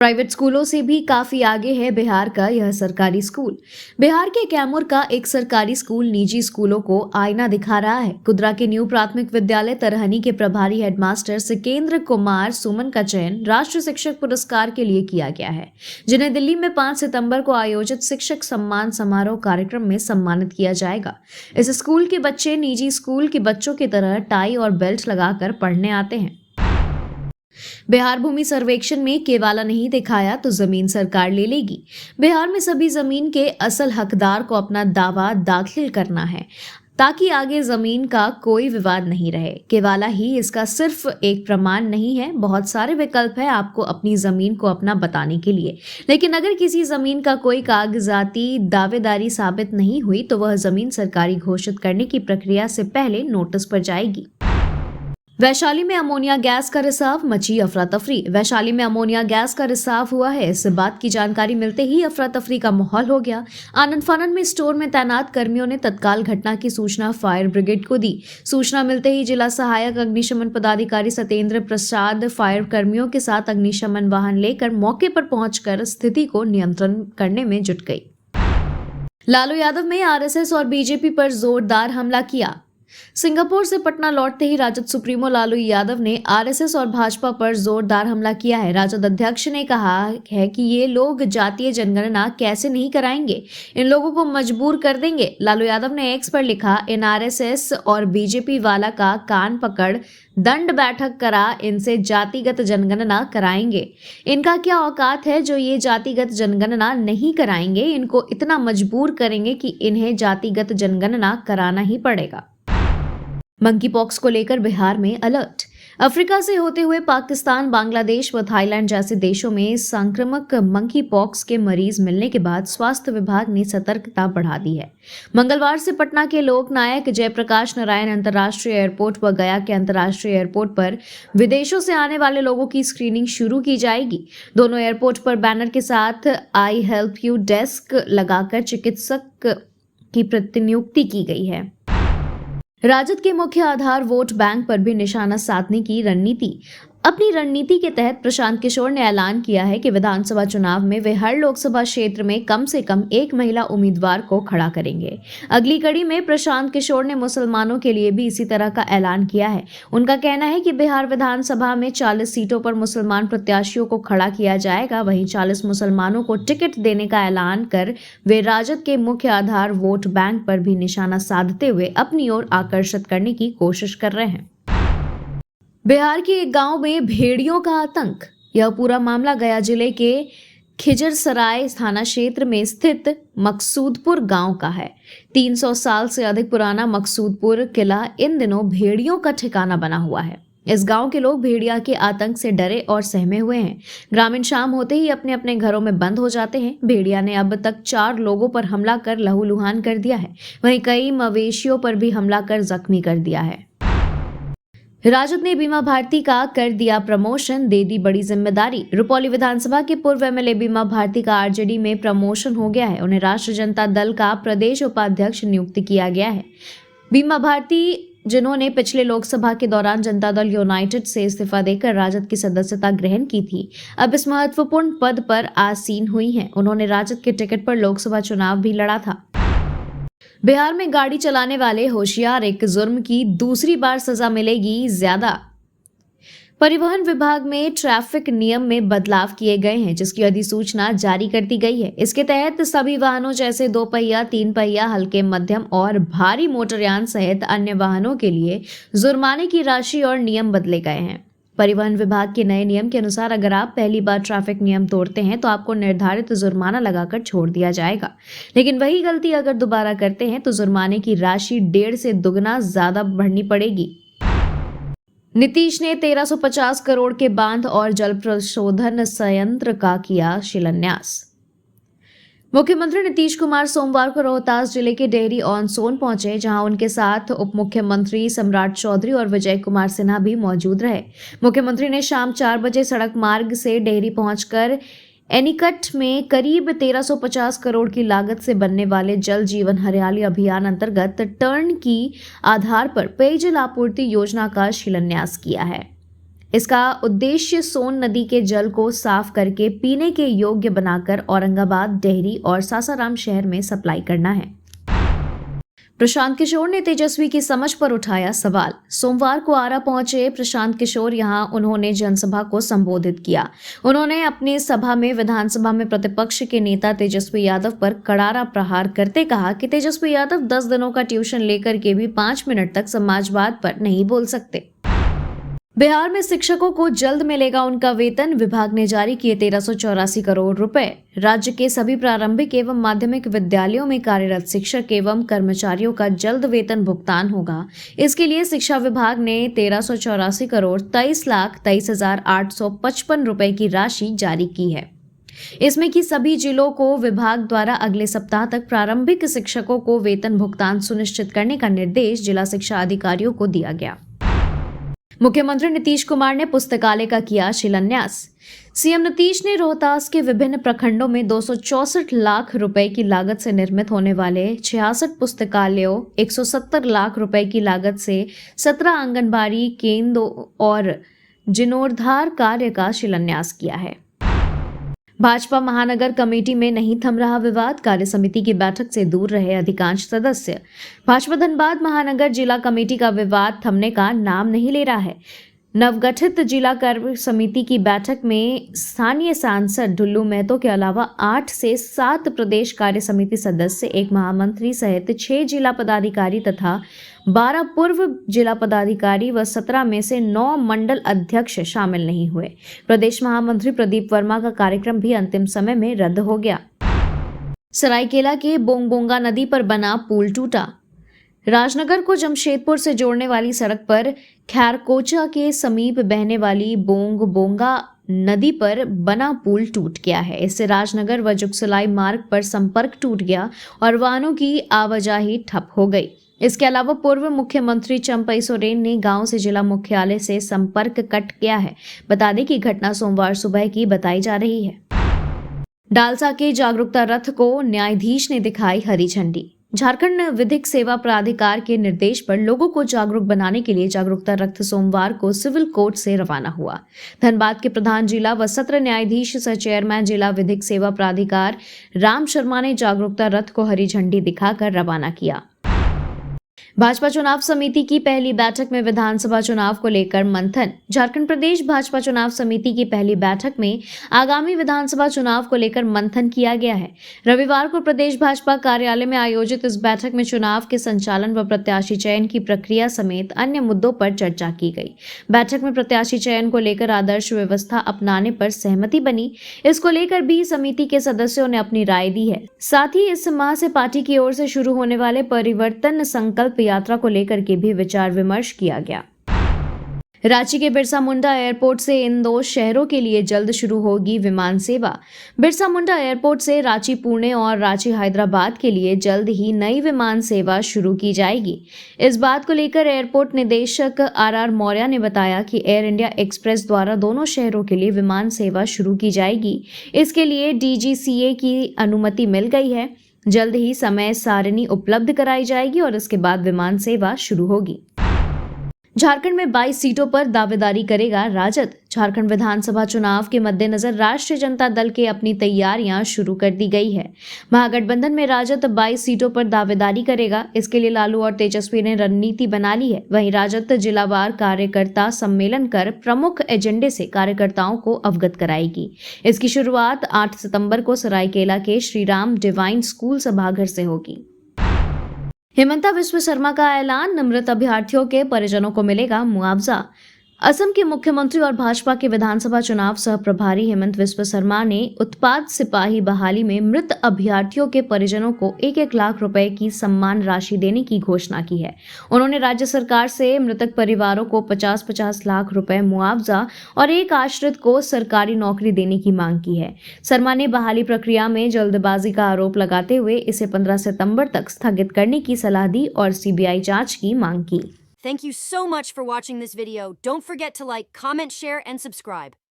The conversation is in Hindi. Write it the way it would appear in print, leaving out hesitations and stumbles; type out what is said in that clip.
प्राइवेट स्कूलों से भी काफी आगे है बिहार का यह सरकारी स्कूल। बिहार के कैमूर का एक सरकारी स्कूल निजी स्कूलों को आईना दिखा रहा है। कुदरा के न्यू प्राथमिक विद्यालय तरहनी के प्रभारी हेडमास्टर सिकेंद्र कुमार सुमन का चयन राष्ट्रीय शिक्षक पुरस्कार के लिए किया गया है, जिन्हें दिल्ली में 5 सितंबर को आयोजित शिक्षक सम्मान समारोह कार्यक्रम में सम्मानित किया जाएगा। इस स्कूल के बच्चे निजी स्कूल के बच्चों की तरह टाई और बेल्ट लगाकर पढ़ने आते हैं। बिहार भूमि सर्वेक्षण में केवाला नहीं दिखाया तो जमीन सरकार ले लेगी। बिहार में सभी जमीन के असल हकदार को अपना दावा दाखिल करना है ताकि आगे जमीन का कोई विवाद नहीं रहे। केवाला ही इसका सिर्फ एक प्रमाण नहीं है, बहुत सारे विकल्प है आपको अपनी जमीन को अपना बताने के लिए। लेकिन अगर किसी जमीन का कोई कागजाती दावेदारी साबित नहीं हुई तो वह जमीन सरकारी घोषित करने की प्रक्रिया से पहले नोटिस पर जाएगी। वैशाली में अमोनिया गैस का रिसाव, मची अफरा तफरी। वैशाली में अमोनिया गैस का रिसाव हुआ है। इस बात की जानकारी मिलते ही अफरा तफरी का माहौल हो गया। आनंद फानन में स्टोर में तैनात कर्मियों ने तत्काल घटना की सूचना फायर ब्रिगेड को दी। सूचना मिलते ही जिला सहायक अग्निशमन पदाधिकारी सत्येंद्र प्रसाद फायर कर्मियों के साथ अग्निशमन वाहन लेकर मौके पर पहुंचकर स्थिति को नियंत्रण करने में जुट गई। लालू यादव में आरएसएस और बीजेपी पर जोरदार हमला किया। सिंगापुर से पटना लौटते ही राजद सुप्रीमो लालू यादव ने आरएसएस और भाजपा पर जोरदार हमला किया है। राजद अध्यक्ष ने कहा है कि ये लोग जातीय जनगणना कैसे नहीं कराएंगे, इन लोगों को मजबूर कर देंगे। लालू यादव ने एक्स पर लिखा, इन आरएसएस और बीजेपी वाला का कान पकड़ दंड बैठक करा, इनसे जातिगत जनगणना कराएंगे। इनका क्या औकात है जो ये जातिगत जनगणना नहीं कराएंगे, इनको इतना मजबूर करेंगे कि इन्हें जातिगत जनगणना कराना ही पड़ेगा। मंकी पॉक्स को लेकर बिहार में अलर्ट। अफ्रीका से होते हुए पाकिस्तान, बांग्लादेश व थाईलैंड जैसे देशों में संक्रामक मंकी पॉक्स के मरीज मिलने के बाद स्वास्थ्य विभाग ने सतर्कता बढ़ा दी है। मंगलवार से पटना के लोकनायक जयप्रकाश नारायण अंतर्राष्ट्रीय एयरपोर्ट व गया के अंतर्राष्ट्रीय एयरपोर्ट पर विदेशों से आने वाले लोगों की स्क्रीनिंग शुरू की जाएगी। दोनों एयरपोर्ट पर बैनर के साथ आई हेल्प यू डेस्क लगाकर चिकित्सक की प्रतिनियुक्ति की गई है। राजद के मुख्य आधार वोट बैंक पर भी निशाना साधने की रणनीति। अपनी रणनीति के तहत प्रशांत किशोर ने ऐलान किया है कि विधानसभा चुनाव में वे हर लोकसभा क्षेत्र में कम से कम एक महिला उम्मीदवार को खड़ा करेंगे। अगली कड़ी में प्रशांत किशोर ने मुसलमानों के लिए भी इसी तरह का ऐलान किया है। उनका कहना है कि बिहार विधानसभा में 40 सीटों पर मुसलमान प्रत्याशियों को खड़ा किया जाएगा, वहीं 40 मुसलमानों को टिकट देने का ऐलान कर वे राजद के मुख्य आधार वोट बैंक पर भी निशाना साधते हुए अपनी ओर आकर्षित करने की कोशिश कर रहे हैं। बिहार के एक गांव में भेड़ियों का आतंक। यह पूरा मामला गया जिले के खिजरसराय थाना क्षेत्र में स्थित मकसूदपुर गांव का है। 300 साल से अधिक पुराना मकसूदपुर किला इन दिनों भेड़ियों का ठिकाना बना हुआ है। इस गांव के लोग भेड़िया के आतंक से डरे और सहमे हुए हैं। ग्रामीण शाम होते ही अपने अपने घरों में बंद हो जाते हैं। भेड़िया ने अब तक 4 लोगों पर हमला कर लहूलुहान कर दिया है। वहीं कई मवेशियों पर भी हमला कर जख्मी कर दिया है। राजद ने बीमा भारती का कर दिया प्रमोशन, दे दी बड़ी जिम्मेदारी। रुपौली विधानसभा के पूर्व एमएलए बीमा भारती का आरजेडी में प्रमोशन हो गया है। उन्हें राष्ट्रीय जनता दल का प्रदेश उपाध्यक्ष नियुक्त किया गया है। बीमा भारती, जिन्होंने पिछले लोकसभा के दौरान जनता दल यूनाइटेड से इस्तीफा देकर राजद की सदस्यता ग्रहण की थी, अब इस महत्वपूर्ण पद पर आसीन हुई हैं। उन्होंने राजद के टिकट पर लोकसभा चुनाव भी लड़ा था। बिहार में गाड़ी चलाने वाले होशियार एक जुर्म की दूसरी बार सजा मिलेगी ज्यादा। परिवहन विभाग में ट्रैफिक नियम में बदलाव किए गए हैं, जिसकी अधिसूचना जारी कर दी गई है। इसके तहत सभी वाहनों जैसे 2 पहिया, 3 पहिया, हल्के, मध्यम और भारी मोटरयान सहित अन्य वाहनों के लिए जुर्माने की राशि और नियम बदले गए हैं। परिवहन विभाग के नए नियम के अनुसार अगर आप पहली बार ट्रैफिक नियम तोड़ते हैं तो आपको निर्धारित जुर्माना लगाकर छोड़ दिया जाएगा। लेकिन वही गलती अगर दोबारा करते हैं तो जुर्माने की राशि 1.5 से दुगना ज्यादा भरनी पड़ेगी। नीतीश ने 1350 करोड़ के बांध और जल प्रशोधन संयंत्र का किया शिलान्यास। मुख्यमंत्री नीतीश कुमार सोमवार को रोहतास जिले के डेहरी ऑन सोन पहुंचे, जहां उनके साथ उप मुख्यमंत्री सम्राट चौधरी और विजय कुमार सिन्हा भी मौजूद रहे। मुख्यमंत्री ने शाम 4 बजे सड़क मार्ग से डेहरी पहुंचकर एनीकट में करीब 1350 करोड़ की लागत से बनने वाले जल जीवन हरियाली अभियान अंतर्गत टर्न की आधार पर पेयजल आपूर्ति योजना का शिलान्यास किया है। इसका उद्देश्य सोन नदी के जल को साफ करके पीने के योग्य बनाकर औरंगाबाद, डेहरी और सासाराम शहर में सप्लाई करना है। प्रशांत किशोर ने तेजस्वी की समझ पर उठाया सवाल। सोमवार को आरा पहुंचे प्रशांत किशोर, यहां उन्होंने जनसभा को संबोधित किया। उन्होंने अपनी सभा में विधानसभा में प्रतिपक्ष के नेता तेजस्वी यादव पर करारा प्रहार करते कहा कि तेजस्वी यादव 10 दिनों का ट्यूशन लेकर के भी 5 मिनट तक समाजवाद पर नहीं बोल सकते। बिहार में शिक्षकों को जल्द मिलेगा उनका वेतन, विभाग ने जारी किए 1384 करोड़ रुपए। राज्य के सभी प्रारंभिक एवं माध्यमिक विद्यालयों में कार्यरत शिक्षक एवं कर्मचारियों का जल्द वेतन भुगतान होगा। इसके लिए शिक्षा विभाग ने 1384 करोड़ 23,23,855 रुपए की राशि जारी की है। इसमें कि सभी जिलों को विभाग द्वारा अगले सप्ताह तक प्रारंभिक शिक्षकों को वेतन भुगतान सुनिश्चित करने का निर्देश जिला शिक्षा अधिकारियों को दिया गया। मुख्यमंत्री नीतीश कुमार ने पुस्तकालय का किया शिलान्यास। सीएम नीतीश ने रोहतास के विभिन्न प्रखंडों में 264 लाख रुपए की लागत से निर्मित होने वाले 66 पुस्तकालयों, 170 लाख रुपए की लागत से 17 आंगनबाड़ी केंद्रों और जीर्णोद्धार कार्य का शिलान्यास किया है। भाजपा महानगर कमेटी में नहीं थम रहा विवाद, कार्य समिति की बैठक से दूर रहे अधिकांश सदस्य। भाजपा धनबाद महानगर जिला कमेटी का विवाद थमने का नाम नहीं ले रहा है। नवगठित जिला कार्य समिति की बैठक में स्थानीय सांसद ढुल्लू महतो के अलावा 8 से 7 प्रदेश कार्य समिति सदस्य, एक महामंत्री सहित 6 जिला पदाधिकारी तथा 12 पूर्व जिला पदाधिकारी व 17 में से 9 मंडल अध्यक्ष शामिल नहीं हुए। प्रदेश महामंत्री प्रदीप वर्मा का कार्यक्रम भी अंतिम समय में रद्द हो गया। सरायकेला के बोंगबोंगा नदी पर बना पुल टूटा। राजनगर को जमशेदपुर से जोड़ने वाली सड़क पर खैरकोचा के समीप बहने वाली बोंगबोंगा नदी पर बना पुल टूट गया है। इससे राजनगर व जुगसलाई मार्ग पर संपर्क टूट गया और वाहनों की आवाजाही ठप हो गई। इसके अलावा पूर्व मुख्यमंत्री चंपई सोरेन ने गांव से जिला मुख्यालय से संपर्क कट किया है। बता दें कि घटना सोमवार सुबह की बताई जा रही है। डालसा के जागरूकता रथ को न्यायाधीश ने दिखाई हरी झंडी। झारखंड विधिक सेवा प्राधिकार के निर्देश पर लोगों को जागरूक बनाने के लिए जागरूकता रथ सोमवार को सिविल कोर्ट से रवाना हुआ। धनबाद के प्रधान जिला व सत्र न्यायाधीश सह चेयरमैन जिला विधिक सेवा प्राधिकार राम शर्मा ने जागरूकता रथ को हरी झंडी दिखाकर रवाना किया। भाजपा चुनाव समिति की पहली बैठक में विधानसभा चुनाव को लेकर मंथन। झारखंड प्रदेश भाजपा चुनाव समिति की पहली बैठक में आगामी विधानसभा चुनाव को लेकर मंथन किया गया है। रविवार को प्रदेश भाजपा कार्यालय में आयोजित इस बैठक में चुनाव के संचालन व प्रत्याशी चयन की प्रक्रिया समेत अन्य मुद्दों पर चर्चा की गई। बैठक में प्रत्याशी चयन को लेकर आदर्श व्यवस्था अपनाने पर सहमति बनी। इसको लेकर भी समिति के सदस्यों ने अपनी राय दी है। साथ ही इस माह से पार्टी की ओर से शुरू होने वाले परिवर्तन संकल्प यात्रा को लेकर के भी विचार विमर्श किया गया। रांची के बिरसा मुंडा एयरपोर्ट से इन 2 शहरों के लिए जल्द शुरू होगी विमान सेवा। बिरसा मुंडा एयरपोर्ट से रांची पुणे और रांची हैदराबाद के लिए जल्द ही नई विमान सेवा शुरू की जाएगी। इस बात को लेकर एयरपोर्ट निदेशक आर मौर्य ने बताया कि एयर इंडिया एक्सप्रेस द्वारा दोनों शहरों के लिए विमान सेवा शुरू की जाएगी। इसके लिए DGCA की अनुमति मिल गई है। जल्द ही समय सारिणी उपलब्ध कराई जाएगी और इसके बाद विमान सेवा शुरू होगी। झारखंड में 22 सीटों पर दावेदारी करेगा राजद। झारखंड विधानसभा चुनाव के मद्देनजर राष्ट्रीय जनता दल के अपनी तैयारियां शुरू कर दी गई है। महागठबंधन में राजद 22 सीटों पर दावेदारी करेगा। इसके लिए लालू और तेजस्वी ने रणनीति बना ली है। वहीं राजद जिलावार कार्यकर्ता सम्मेलन कर प्रमुख एजेंडे से कार्यकर्ताओं को अवगत कराएगी। इसकी शुरुआत 8 सितंबर को सरायकेला के श्रीराम डिवाइन स्कूल सभागार से होगी। हिमंता विश्व शर्मा का ऐलान, मृत अभ्यर्थियों के परिजनों को मिलेगा मुआवजा। असम के मुख्यमंत्री और भाजपा के विधानसभा चुनाव सह प्रभारी हेमंत विश्व शर्मा ने उत्पाद सिपाही बहाली में मृत अभ्यर्थियों के परिजनों को 1-1 लाख रुपए की सम्मान राशि देने की घोषणा की है। उन्होंने राज्य सरकार से मृतक परिवारों को 50-50 लाख रुपए मुआवजा और एक आश्रित को सरकारी नौकरी देने की मांग की है। शर्मा ने बहाली प्रक्रिया में जल्दबाजी का आरोप लगाते हुए इसे 15 सितंबर तक स्थगित करने की सलाह दी और CBI जांच की मांग की। Thank you so much for watching this video. Don't forget to like, comment, share, and subscribe.